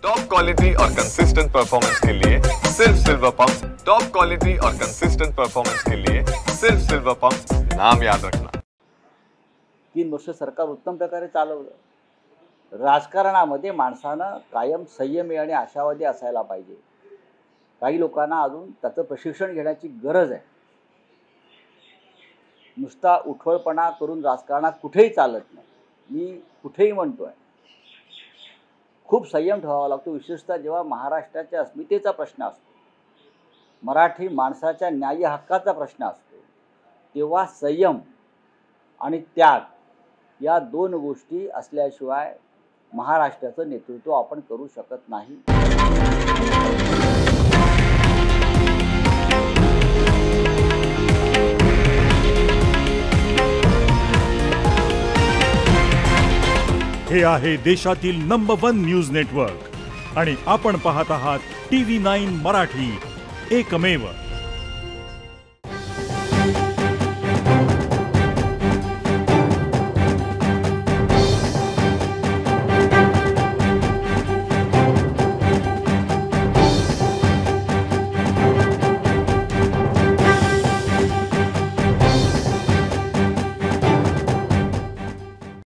Top quality और consistent performance के लिए सिर्फ सिल्वर पंप्स। टॉप क्वालिटी और कंसिस्टेंट परफॉर्मेंस के लिए सिर्फ सिल्वर पंप्स, नाम याद रखना। 3 वर्ष सरकार उत्तम प्रकारे चालवलं। राजकारणामध्ये माणसानं कायम संयमी आणि आशावादी असायला पाहिजे। काही लोकांना अजून त्याचं प्रशिक्षण घेण्याची गरज आहे। नुसता उठवळपणा करून राजकारणात कुठेही चालत नाही। मी कुठेही म्हणतोय खूप संयम ठेवावा लागतो, विशेषतः जेव्हा महाराष्ट्राच्या अस्मितेचा प्रश्न असतो, मराठी माणसाच्या न्याय हक्काचा प्रश्न असतो, तेव्हा संयम आणि त्याग या 2 गोष्टी असल्याशिवाय महाराष्ट्राचं नेतृत्व आपण करू शकत नाही। हे आहे देशातील नंबर 1 न्यूज नेटवर्क आणि आपण पाहत आहात TV9 मराठी, एकमेव।